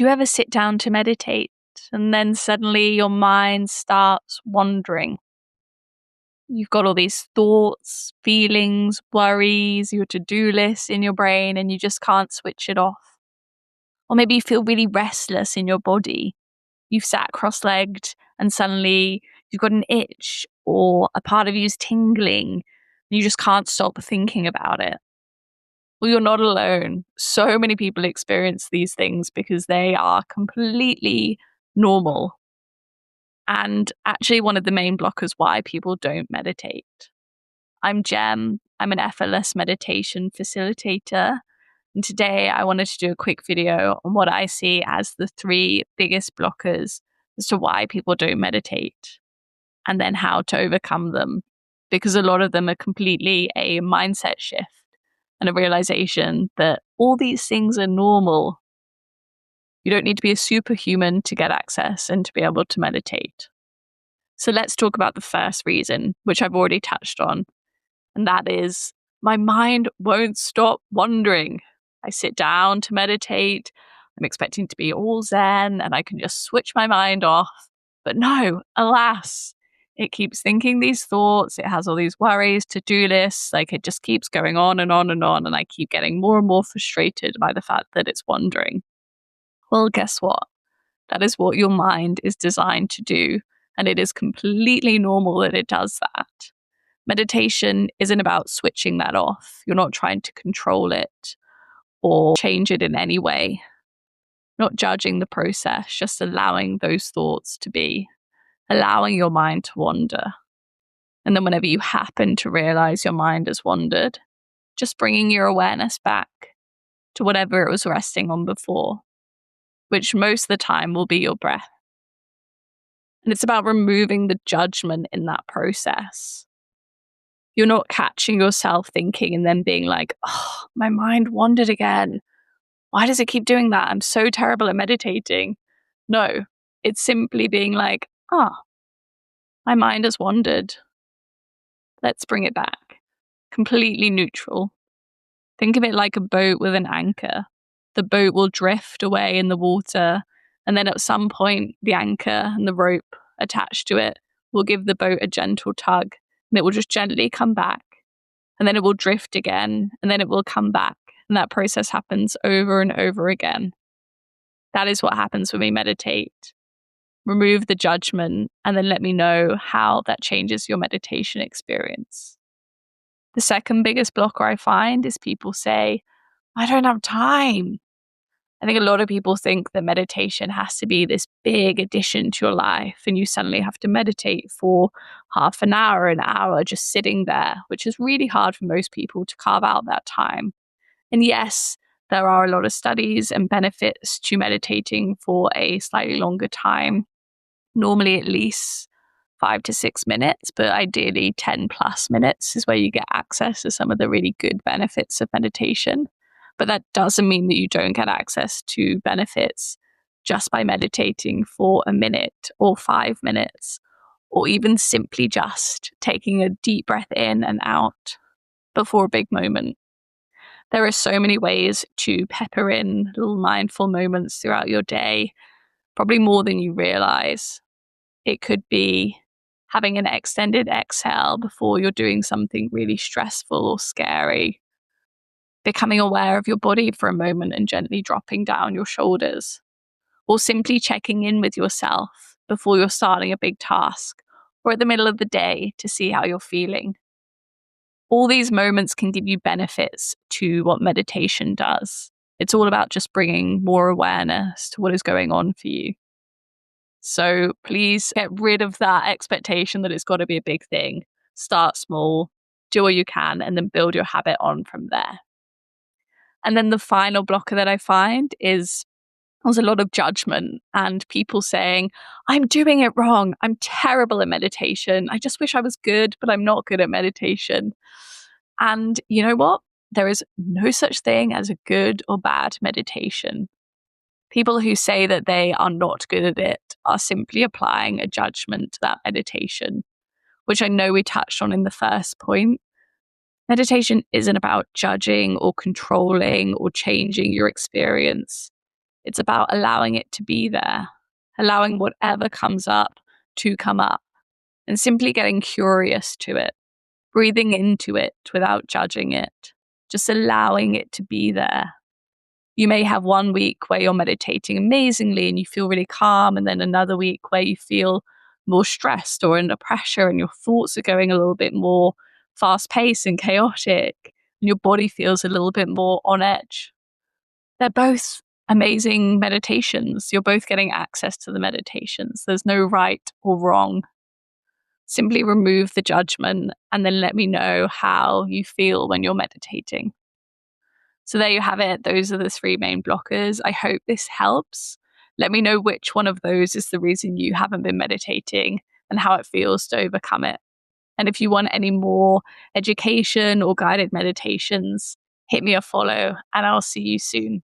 Do you ever sit down to meditate and then suddenly your mind starts wandering? You've got all these thoughts, feelings, worries, your to-do list in your brain, and you just can't switch it off. Or maybe you feel really restless in your body. You've sat cross-legged and suddenly you've got an itch or a part of you's tingling and you just can't stop thinking about it. Well, you're not alone. So many people experience these things because they are completely normal. And actually one of the main blockers why people don't meditate. I'm Jem. I'm an Effortless meditation facilitator. And today I wanted to do a quick video on what I see as the 3 biggest blockers as to why people don't meditate and then how to overcome them. Because a lot of them are completely a mindset shift and a realization that all these things are normal. You don't need to be a superhuman to get access and to be able to meditate. So let's talk about the first reason, which I've already touched on, and that is my mind won't stop wandering. I sit down to meditate, I'm expecting to be all zen and I can just switch my mind off. But no, alas, it keeps thinking these thoughts, it has all these worries, to-do lists, like it just keeps going on and on and on, and I keep getting more and more frustrated by the fact that it's wandering. Well, guess what? That is what your mind is designed to do. And it is completely normal that it does that. Meditation isn't about switching that off. You're not trying to control it or change it in any way. Not judging the process, just allowing those thoughts to be, allowing your mind to wander. And then whenever you happen to realize your mind has wandered, just bringing your awareness back to whatever it was resting on before, which most of the time will be your breath. And it's about removing the judgment in that process. You're not catching yourself thinking and then being like, oh, my mind wandered again. Why does it keep doing that? I'm so terrible at meditating. No, it's simply being like, my mind has wandered. Let's bring it back. Completely neutral. Think of it like a boat with an anchor. The boat will drift away in the water, and then at some point, the anchor and the rope attached to it will give the boat a gentle tug, and it will just gently come back. And then it will drift again, and then it will come back. And that process happens over and over again. That is what happens when we meditate. Remove the judgment, and then let me know how that changes your meditation experience. The second biggest blocker I find is people say, I don't have time. I think a lot of people think that meditation has to be this big addition to your life and you suddenly have to meditate for half an hour just sitting there, which is really hard for most people to carve out that time. And yes, there are a lot of studies and benefits to meditating for a slightly longer time, normally at least 5 to 6 minutes, but ideally 10 plus minutes is where you get access to some of the really good benefits of meditation. But that doesn't mean that you don't get access to benefits just by meditating for a minute or 5 minutes, or even simply just taking a deep breath in and out before a big moment. There are so many ways to pepper in little mindful moments throughout your day, probably more than you realize. It could be having an extended exhale before you're doing something really stressful or scary. Becoming aware of your body for a moment and gently dropping down your shoulders, or simply checking in with yourself before you're starting a big task or at the middle of the day to see how you're feeling. All these moments can give you benefits to what meditation does. It's all about just bringing more awareness to what is going on for you. So please get rid of that expectation that it's got to be a big thing. Start small, do what you can, and then build your habit on from there. And then the final blocker that I find is there's a lot of judgment and people saying, I'm doing it wrong. I'm terrible at meditation. I just wish I was good, but I'm not good at meditation. And you know what? There is no such thing as a good or bad meditation. People who say that they are not good at it are simply applying a judgment to that meditation, which I know we touched on in the first point. Meditation isn't about judging or controlling or changing your experience. It's about allowing it to be there, allowing whatever comes up to come up, and simply getting curious to it, breathing into it without judging it, just allowing it to be there. You may have one week where you're meditating amazingly and you feel really calm, and then another week where you feel more stressed or under pressure and your thoughts are going a little bit more fast-paced and chaotic, and your body feels a little bit more on edge. They're both amazing meditations. You're both getting access to the meditations. There's no right or wrong. Simply remove the judgment and then let me know how you feel when you're meditating. So there you have it. Those are the 3 main blockers. I hope this helps. Let me know which one of those is the reason you haven't been meditating and how it feels to overcome it. And if you want any more education or guided meditations, hit me a follow and I'll see you soon.